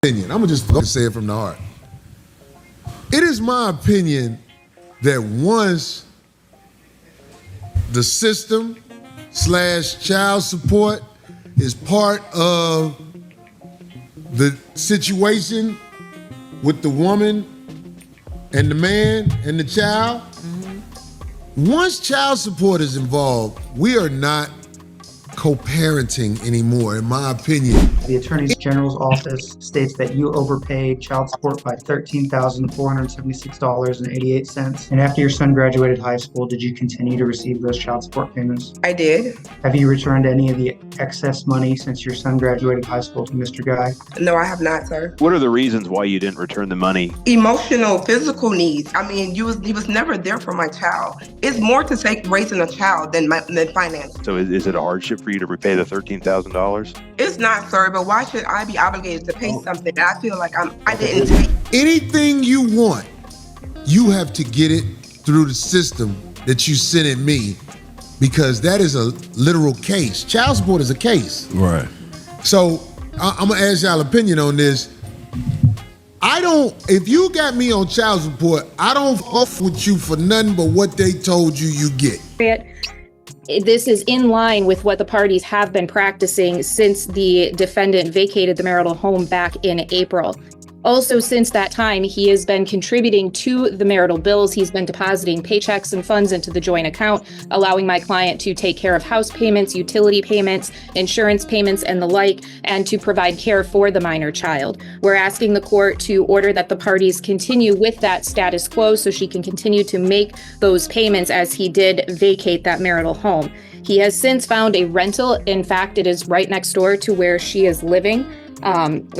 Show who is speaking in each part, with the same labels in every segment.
Speaker 1: opinion. I'm gonna just say it from the heart. It is my opinion that once the system / child support is part of the situation with the woman and the man and the child, once child support is involved, we are not co-parenting anymore, in my opinion.
Speaker 2: The Attorney General's office states that you overpaid child support by $13,476.88. And after your son graduated high school, did you continue to receive those child support payments?
Speaker 3: I did.
Speaker 2: Have you returned any of the excess money since your son graduated high school to Mr. Guy?
Speaker 3: No, I have not, sir.
Speaker 4: What are the reasons why you didn't return the money?
Speaker 3: Emotional, physical needs. I mean, he was never there for my child. It's more to take raising a child than finance.
Speaker 4: So is it a hardship for you to repay the $13,000?
Speaker 3: It's not, sir, but why should I be obligated to pay something that I feel like I didn't take?
Speaker 1: Anything you want, you have to get it through the system that you sent at me, because that is a literal case. Child support is a case.
Speaker 5: Right.
Speaker 1: So I'm gonna ask y'all opinion on this. If you got me on child support, I don't fuck with you for nothing but what they told you get.
Speaker 6: This is in line with what the parties have been practicing since the defendant vacated the marital home back in April. Also, since that time, he has been contributing to the marital bills. He's been depositing paychecks and funds into the joint account, allowing my client to take care of house payments, utility payments, insurance payments, and the like, and to provide care for the minor child. We're asking the court to order that the parties continue with that status quo so she can continue to make those payments as he did vacate that marital home. He has since found a rental. In fact, it is right next door to where she is living.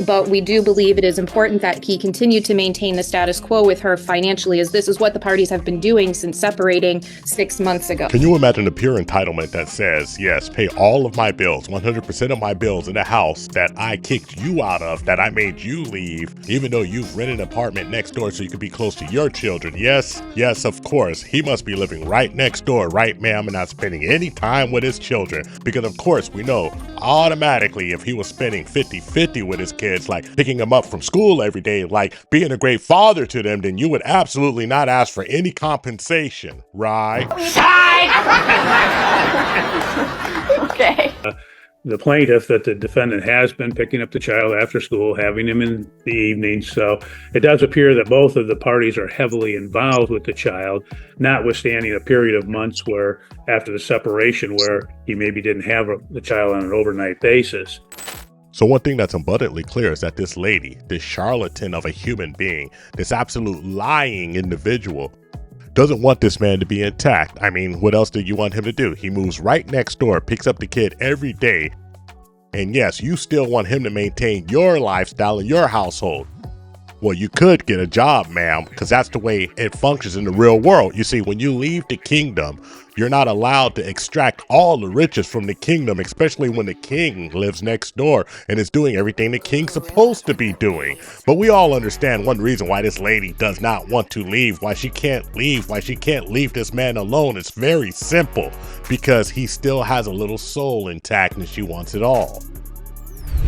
Speaker 6: But we do believe it is important that he continue to maintain the status quo with her financially, as this is what the parties have been doing since separating 6 months ago.
Speaker 7: Can you imagine a pure entitlement that says, yes, pay all of my bills, 100% of my bills in the house that I kicked you out of, that I made you leave, even though you've rented an apartment next door so you could be close to your children? Yes, of course, he must be living right next door, right, ma'am, and not spending any time with his children. Because, of course, we know automatically if he was spending 50-50 with his kids, like picking them up from school every day, like being a great father to them, then you would absolutely not ask for any compensation, right?
Speaker 6: Okay.
Speaker 8: The plaintiff, that the defendant has been picking up the child after school, having him in the evening. So it does appear that both of the parties are heavily involved with the child, notwithstanding a period of months where after the separation where he maybe didn't have the child on an overnight basis.
Speaker 7: So one thing that's abundantly clear is that this lady, this charlatan of a human being, this absolute lying individual, doesn't want this man to be intact. I mean, what else do you want him to do? He moves right next door, picks up the kid every day. And yes, you still want him to maintain your lifestyle in your household. Well, you could get a job, ma'am, because that's the way it functions in the real world. You see, when you leave the kingdom, you're not allowed to extract all the riches from the kingdom, especially when the king lives next door and is doing everything the king's supposed to be doing. But we all understand one reason why this lady does not want to leave, why she can't leave this man alone. It's very simple, because he still has a little soul intact and she wants it all.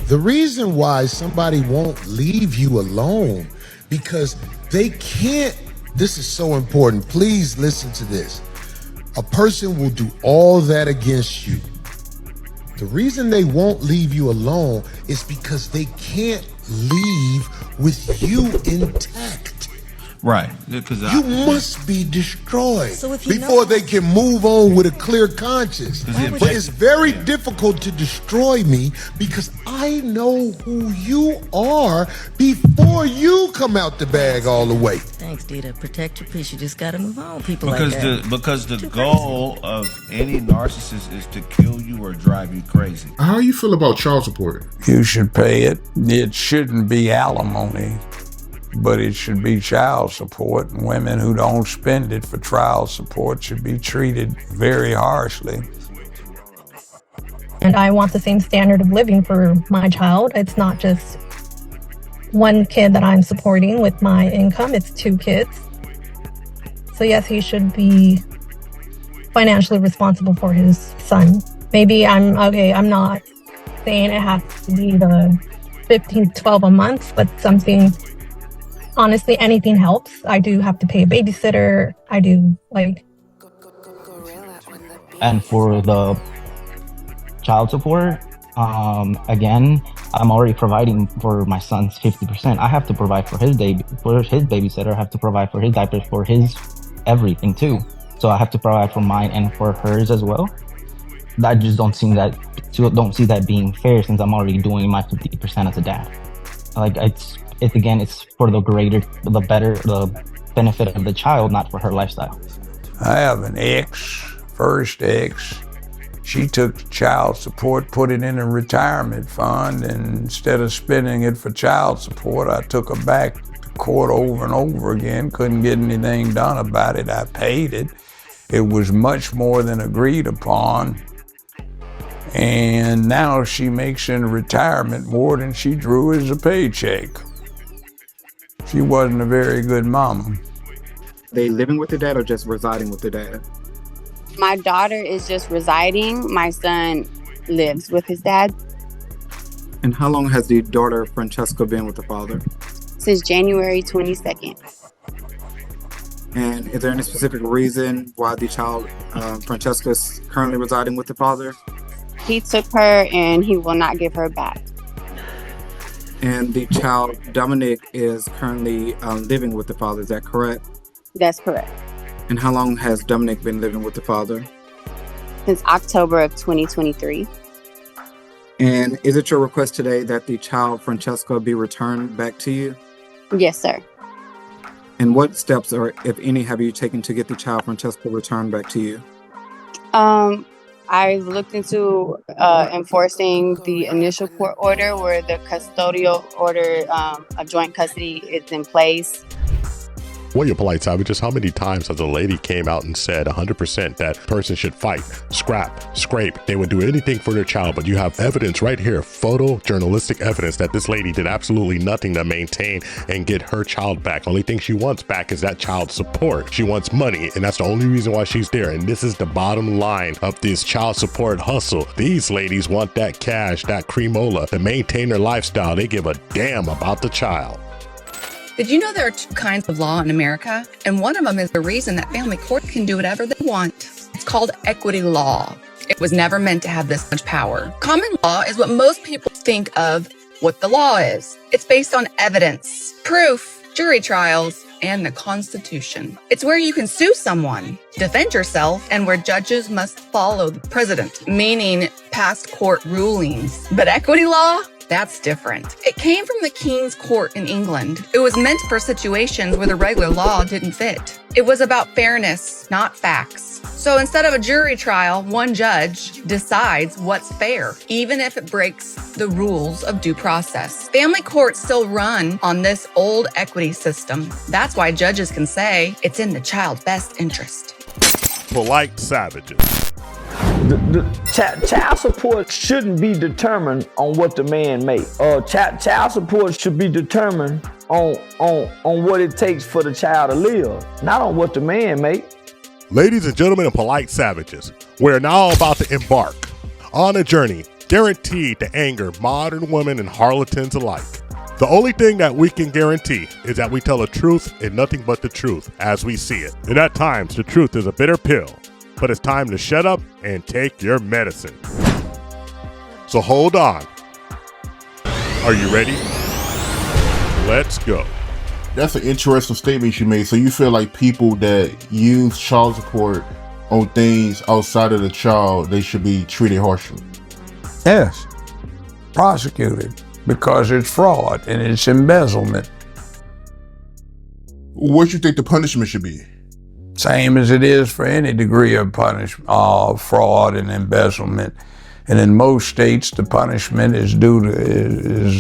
Speaker 1: The reason why somebody won't leave you alone, because they can't, this is so important, please listen to this. A person will do all that against you. The reason they won't leave you alone is because they can't leave with you intact.
Speaker 5: Right. Because
Speaker 1: you must be destroyed
Speaker 9: So
Speaker 1: before they can move on with a clear conscience. But it's very difficult to destroy me because I know who you are before you come out the bag all the way.
Speaker 9: Thanks, Dita. Protect your peace. You just gotta move on. People
Speaker 5: because
Speaker 9: like that.
Speaker 5: Because the goal of any narcissist is to kill you or drive you crazy.
Speaker 10: How you feel about child support?
Speaker 11: You should pay it. It shouldn't be alimony, but it should be child support. And women who don't spend it for child support should be treated very harshly.
Speaker 12: And I want the same standard of living for my child. It's not just one kid that I'm supporting with my income, it's 2 kids. So yes, he should be financially responsible for his son. Maybe I'm not saying it has to be the 15, 12 a month, but something, honestly, anything helps. I do have to pay a babysitter. I do
Speaker 13: And for the child support, again, I'm already providing for my son's 50%. I have to provide for his babysitter. I have to provide for his diapers, for his everything too. So I have to provide for mine and for hers as well. I just don't see that being fair, since I'm already doing my 50% as a dad. Like it's for the benefit of the child, not for her lifestyle.
Speaker 11: I have an first ex. She took child support, put it in a retirement fund, and instead of spending it for child support, I took her back to court over and over again. Couldn't get anything done about it. I paid it. It was much more than agreed upon. And now she makes in retirement more than she drew as a paycheck. She wasn't a very good mama.
Speaker 14: They living with their dad or just residing with their dad?
Speaker 15: My daughter is just residing. My son lives with his dad.
Speaker 14: And how long has the daughter, Francesca, been with the father?
Speaker 15: Since January 22nd.
Speaker 14: And is there any specific reason why the child, Francesca, is currently residing with the father?
Speaker 15: He took her and he will not give her back.
Speaker 14: And the child, Dominic, is currently living with the father, is that correct?
Speaker 15: That's correct.
Speaker 14: And how long has Dominic been living with the father?
Speaker 15: Since October of 2023.
Speaker 14: And is it your request today that the child, Francesca, be returned back to you?
Speaker 15: Yes, sir.
Speaker 14: And what steps, or if any, have you taken to get the child, Francesca, returned back to you?
Speaker 15: I've looked into enforcing the initial court order where the custodial order of joint custody is in place.
Speaker 7: Well, you polite savages, how many times has a lady came out and said 100% that person should fight, scrape, they would do anything for their child, but you have evidence right here, photojournalistic evidence that this lady did absolutely nothing to maintain and get her child back. Only thing she wants back is that child support. She wants money, and that's the only reason why she's there. And this is the bottom line of this child support hustle. These ladies want that cash, that creamola to maintain their lifestyle. They give a damn about the child.
Speaker 16: Did you know there are two kinds of law in America? And one of them is the reason that family court can do whatever they want. It's called equity law. It was never meant to have this much power. Common law is what most people think of what the law is. It's based on evidence, proof, jury trials, and the Constitution. It's where you can sue someone, defend yourself, and where judges must follow the precedent, meaning past court rulings. But equity law? That's different. It came from the King's Court in England. It was meant for situations where the regular law didn't fit. It was about fairness, not facts. So instead of a jury trial, one judge decides what's fair, even if it breaks the rules of due process. Family courts still run on this old equity system. That's why judges can say it's in the child's best interest.
Speaker 7: Polite savages.
Speaker 17: Child support shouldn't be determined on what the man makes. Child support should be determined on what it takes for the child to live, not on what the man makes.
Speaker 7: Ladies and gentlemen and polite savages, we're now about to embark on a journey guaranteed to anger modern women and harlotans alike. The only thing that we can guarantee is that we tell the truth and nothing but the truth as we see it. And at times, the truth is a bitter pill. But it's time to shut up and take your medicine. So hold on. Are you ready? Let's go.
Speaker 10: That's an interesting statement you made. So you feel like people that use child support on things outside of the child, they should be treated harshly?
Speaker 11: Yes, prosecuted, because it's fraud and it's embezzlement.
Speaker 10: What do you think the punishment should be?
Speaker 11: Same as it is for any degree of punishment, fraud and embezzlement. And in most states, the punishment is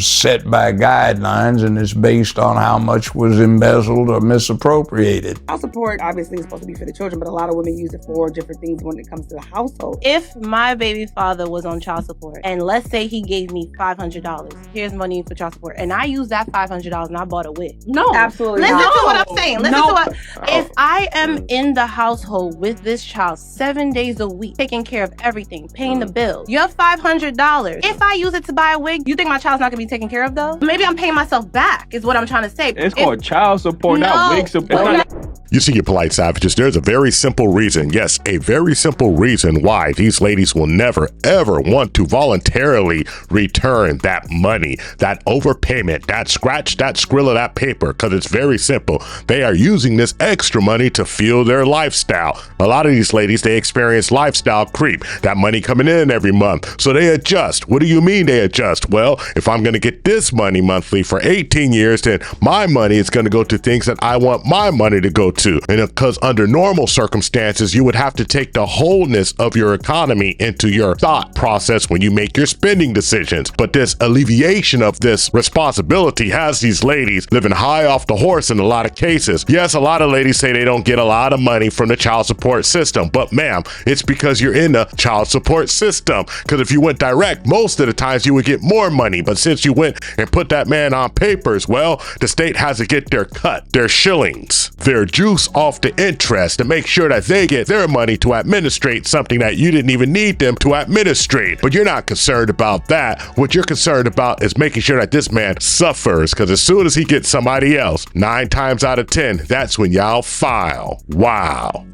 Speaker 11: set by guidelines, and it's based on how much was embezzled or misappropriated.
Speaker 18: Child support obviously is supposed to be for the children, but a lot of women use it for different things when it comes to the household.
Speaker 19: If my baby father was on child support, and let's say he gave me $500, here's money for child support, and I used that $500 and I bought a wig.
Speaker 18: No, absolutely
Speaker 19: Listen
Speaker 18: not.
Speaker 19: to what I'm saying. Listen to what. If I am in the household with this child 7 days a week, taking care of everything, paying the bills, you Your $500. If I use it to buy a wig, you think my child's not gonna be taken care of though? Maybe I'm paying myself back, is what I'm trying to say.
Speaker 20: It's called child support, not wig support.
Speaker 7: You see, you polite savages, there's a very simple reason, yes, a very simple reason why these ladies will never, ever want to voluntarily return that money, that overpayment, that scratch, that skrill of that paper, because it's very simple. They are using this extra money to fuel their lifestyle. A lot of these ladies, they experience lifestyle creep, that money coming in every month, so they adjust. What do you mean they adjust? Well, if I'm going to get this money monthly for 18 years, then my money is going to go to things that I want my money to go to. And because under normal circumstances, you would have to take the wholeness of your economy into your thought process when you make your spending decisions. But this alleviation of this responsibility has these ladies living high off the horse in a lot of cases. Yes, a lot of ladies say they don't get a lot of money from the child support system, but ma'am, it's because you're in the child support system. Because if you went direct, most of the times you would get more money. But since you went and put that man on papers, well, the state has to get their cut, their shillings, their juice off the interest to make sure that they get their money to administrate something that you didn't even need them to administrate. But you're not concerned about that. What you're concerned about is making sure that this man suffers, because as soon as he gets somebody else, 9 times out of 10, that's when y'all file. Wow.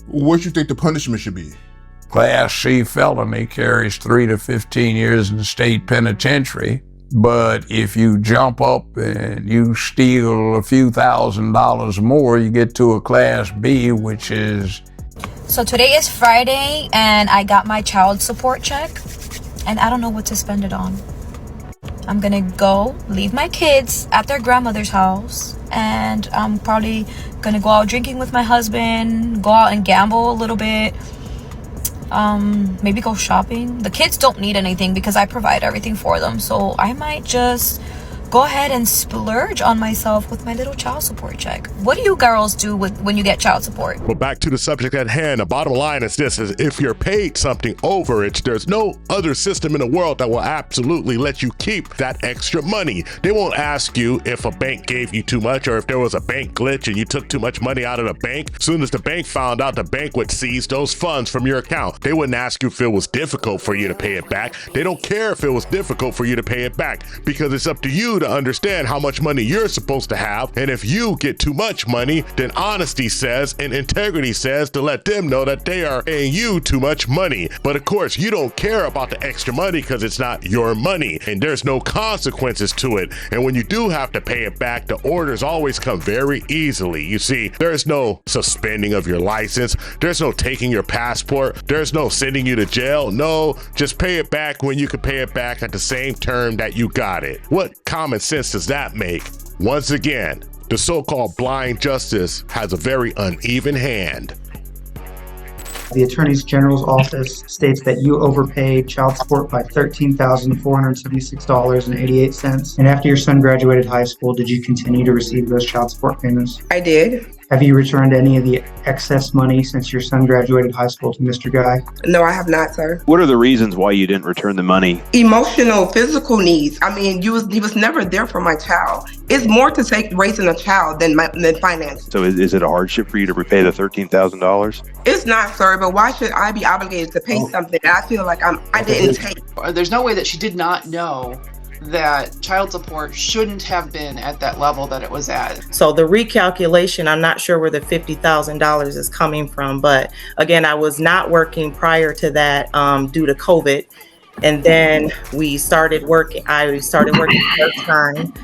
Speaker 10: What you think the punishment should be?
Speaker 11: Class C felony carries 3 to 15 years in the state penitentiary. But if you jump up and you steal a few $1,000s more, you get to a Class B, which is...
Speaker 21: So today is Friday, and I got my child support check, and I don't know what to spend it on. I'm gonna go leave my kids at their grandmother's house, and I'm probably gonna go out drinking with my husband, go out and gamble a little bit. Maybe go shopping. The kids don't need anything because I provide everything for them, so I might just go ahead and splurge on myself with my little child support check. What do you girls do when you get child support?
Speaker 7: Well, back to the subject at hand, the bottom line is this, is if you're paid something overage, there's no other system in the world that will absolutely let you keep that extra money. They won't ask you if a bank gave you too much or if there was a bank glitch and you took too much money out of the bank. As soon as the bank found out, the bank would seize those funds from your account. They wouldn't ask you if it was difficult for you to pay it back. They don't care if it was difficult for you to pay it back, because it's up to you to understand how much money you're supposed to have. And if you get too much money, then honesty says and integrity says to let them know that they are paying you too much money. But of course, you don't care about the extra money because it's not your money and there's no consequences to it. And when you do have to pay it back, the orders always come very easily. You see, there's no suspending of your license. There's no taking your passport. There's no sending you to jail. No, just pay it back when you can pay it back at the same term that you got it. What common sense does that make? Once again, the so-called blind justice has a very uneven hand.
Speaker 2: The Attorney General's office states that you overpaid child support by $13,476.88. And after your son graduated high school, did you continue to receive those child support payments?
Speaker 3: I did.
Speaker 2: Have you returned any of the excess money since your son graduated high school to Mr. Guy?
Speaker 3: No, I have not, sir.
Speaker 4: What are the reasons why you didn't return the money?
Speaker 3: Emotional, physical needs. I mean, he was never there for my child. It's more to take raising a child than finance.
Speaker 4: So is it a hardship for you to repay the $13,000?
Speaker 3: It's not, sir, but why should I be obligated to pay something that I feel like I didn't take?
Speaker 22: There's no way that she did not know that child support shouldn't have been at that level that it was at.
Speaker 23: So the recalculation, I'm not sure where the $50,000 is coming from, but again, I was not working prior to that due to COVID. And then I started working part-time,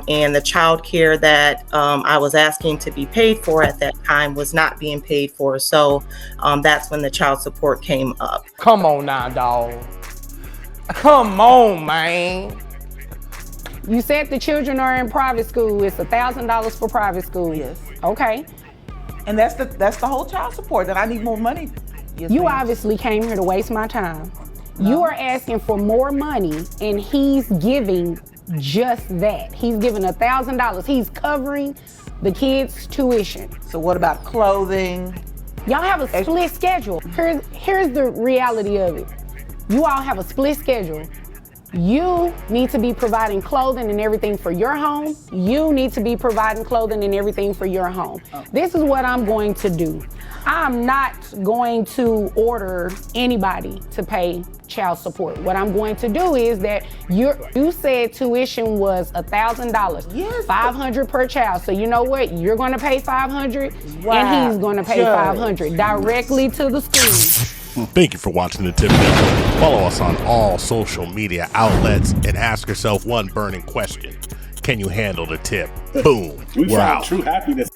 Speaker 23: and the child care that I was asking to be paid for at that time was not being paid for. So that's when the child support came up.
Speaker 17: Come on now, dog. Come on, man.
Speaker 24: You said the children are in private school. It's $1,000 for private school.
Speaker 25: Yes.
Speaker 24: Okay.
Speaker 25: And that's the whole child support that I need more money. Yes,
Speaker 24: you
Speaker 25: ma'am.
Speaker 24: obviously came here to waste my time. No. You are asking for more money and he's giving just that. He's giving $1,000. He's covering the kids' tuition.
Speaker 25: So what about clothing?
Speaker 24: Y'all have a split schedule. Here's the reality of it. You all have a split schedule. You need to be providing clothing and everything for your home. You need to be providing clothing and everything for your home. This is what I'm going to do. I'm not going to order anybody to pay child support. What I'm going to do is that you said tuition was $1,000,
Speaker 25: Yes.
Speaker 24: $500 per child. So you know what? You're going to pay $500,
Speaker 25: Wow.
Speaker 24: and he's going to pay
Speaker 25: Judge.
Speaker 24: $500 directly to the school.
Speaker 7: Thank you for watching the Tip Network. Follow us on all social media outlets and ask yourself one burning question. Can you handle the tip? Boom.
Speaker 1: We
Speaker 7: We're
Speaker 1: found
Speaker 7: out.
Speaker 1: true happiness.